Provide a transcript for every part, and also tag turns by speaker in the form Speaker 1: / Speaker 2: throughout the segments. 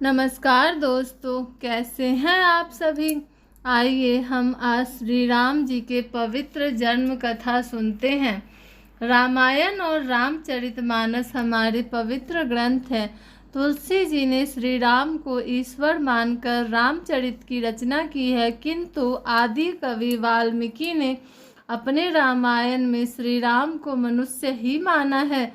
Speaker 1: नमस्कार दोस्तों, कैसे हैं आप सभी। आइए हम आज श्री राम जी के पवित्र जन्म कथा सुनते हैं। रामायण और रामचरितमानस हमारे पवित्र ग्रंथ हैं। तुलसी जी ने श्री राम को ईश्वर मानकर रामचरित की रचना की है, किंतु आदि कवि वाल्मीकि ने अपने रामायण में श्री राम को मनुष्य ही माना है।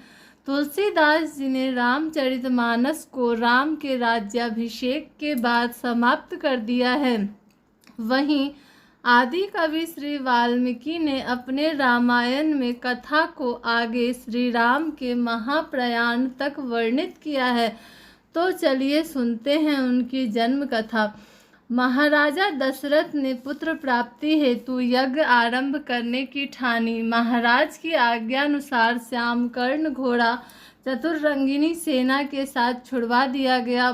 Speaker 1: तुलसीदास जी ने रामचरितमानस को राम के राज्याभिषेक के बाद समाप्त कर दिया है। वहीं आदि कवि श्री वाल्मीकि ने अपने रामायण में कथा को आगे श्री राम के महाप्रयाण तक वर्णित किया है। तो चलिए सुनते हैं उनकी जन्म कथा। महाराजा दशरथ ने पुत्र प्राप्ति हेतु यज्ञ आरंभ करने की ठानी। महाराज की आज्ञानुसार श्यामकर्ण घोड़ा चतुरंगिनी सेना के साथ छुड़वा दिया गया।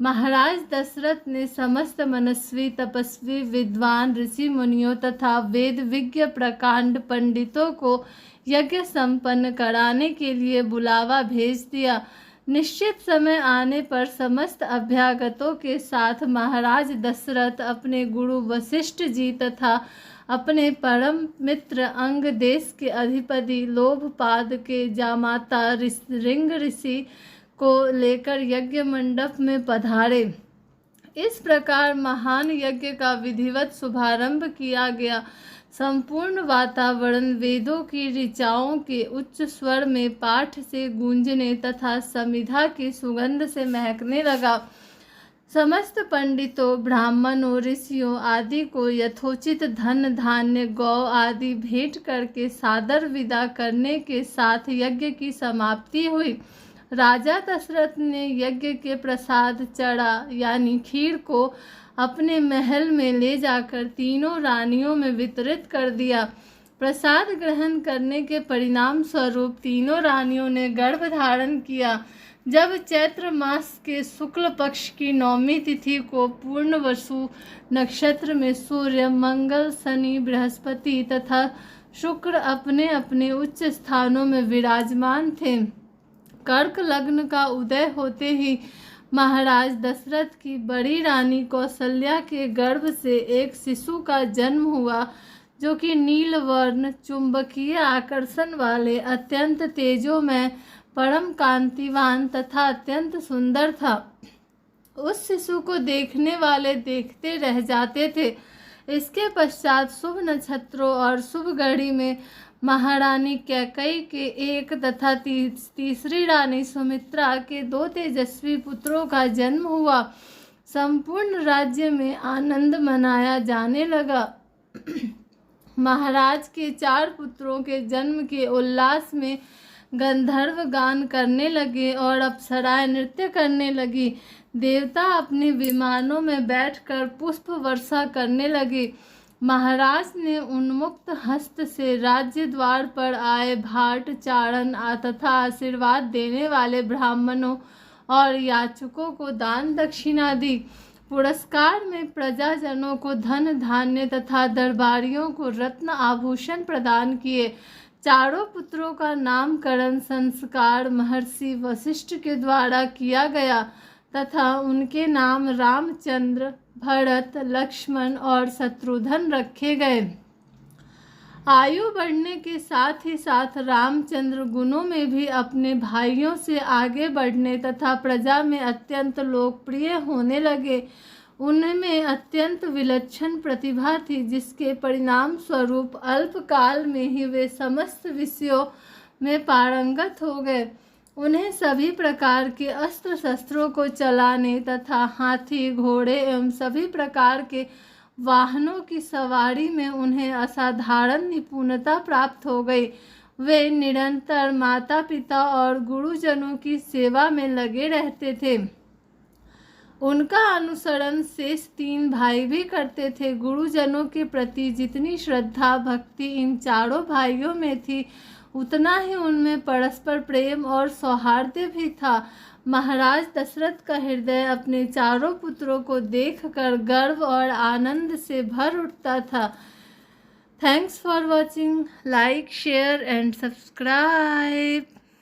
Speaker 1: महाराज दशरथ ने समस्त मनस्वी, तपस्वी, विद्वान, ऋषि मुनियों तथा वेद विज्ञ प्रकांड पंडितों को यज्ञ संपन्न कराने के लिए बुलावा भेज दिया। निश्चित समय आने पर समस्त अभ्यागतों के साथ महाराज दशरथ अपने गुरु वशिष्ठ जी तथा अपने परम मित्र अंग देश के अधिपति लोभपाद के जामाता ऋंग ऋषि को लेकर यज्ञ मंडप में पधारे। इस प्रकार महान यज्ञ का विधिवत शुभारंभ किया गया। संपूर्ण वातावरण वेदों की ऋचाओं के उच्च स्वर में पाठ से गूंजने तथा समिधा की सुगंध से महकने लगा। समस्त पंडितों, ब्राह्मणों, ऋषियों आदि को यथोचित धन धान्य, गौ आदि भेंट करके सादर विदा करने के साथ यज्ञ की समाप्ति हुई। राजा दशरथ ने यज्ञ के प्रसाद चढ़ा यानी खीर को अपने महल में ले जाकर तीनों रानियों में वितरित कर दिया। प्रसाद ग्रहण करने के परिणाम स्वरूप तीनों रानियों ने गर्भ धारण किया। जब चैत्र मास के शुक्ल पक्ष की 9वीं तिथि को पूर्णवसु नक्षत्र में सूर्य, मंगल, शनि, बृहस्पति तथा शुक्र अपने अपने उच्च स्थानों में विराजमान थे, कर्क लग्न का उदय होते ही महाराज दशरथ की बड़ी रानी कौशल्या के गर्भ से एक शिशु का जन्म हुआ, जो कि नीलवर्ण, चुंबकीय आकर्षण वाले, अत्यंत तेजोमय, परम कांतिवान तथा अत्यंत सुंदर था। उस शिशु को देखने वाले देखते रह जाते थे। इसके पश्चात शुभ नक्षत्रों और शुभ घड़ी में महारानी कैकेयी के एक तथा तीसरी रानी सुमित्रा के 2 तेजस्वी पुत्रों का जन्म हुआ। संपूर्ण राज्य में आनंद मनाया जाने लगा। महाराज के 4 पुत्रों के जन्म के उल्लास में गंधर्व गान करने लगे और अप्सराएं नृत्य करने लगी। देवता अपने विमानों में बैठकर पुष्प वर्षा करने लगे। महाराज ने उन्मुक्त हस्त से राज्य द्वार पर आए भाट, चारण तथा आशीर्वाद देने वाले ब्राह्मणों और याचकों को दान दक्षिणा दी। पुरस्कार में प्रजाजनों को धन धान्य तथा दरबारियों को रत्न आभूषण प्रदान किए। चारों पुत्रों का नामकरण संस्कार महर्षि वशिष्ठ के द्वारा किया गया तथा उनके नाम रामचंद्र, भरत, लक्ष्मण और शत्रुघ्न रखे गए। आयु बढ़ने के साथ ही साथ रामचंद्र गुणों में भी अपने भाइयों से आगे बढ़ने तथा प्रजा में अत्यंत लोकप्रिय होने लगे। उनमें अत्यंत विलक्षण प्रतिभा थी, जिसके परिणाम स्वरूप अल्पकाल में ही वे समस्त विषयों में पारंगत हो गए। उन्हें सभी प्रकार के अस्त्र शस्त्रों को चलाने तथा हाथी, घोड़े एवं सभी प्रकार के वाहनों की सवारी में उन्हें असाधारण निपुणता प्राप्त हो गई। वे निरंतर माता पिता और गुरुजनों की सेवा में लगे रहते थे। उनका अनुसरण शेष 3 भाई भी करते थे। गुरुजनों के प्रति जितनी श्रद्धा भक्ति इन चारों भाइयों में थी, उतना ही उनमें परस्पर प्रेम और सौहार्द भी था। महाराज दशरथ का हृदय अपने चारों पुत्रों को देखकर गर्व और आनंद से भर उठता था। Thanks for watching. Like, share and subscribe.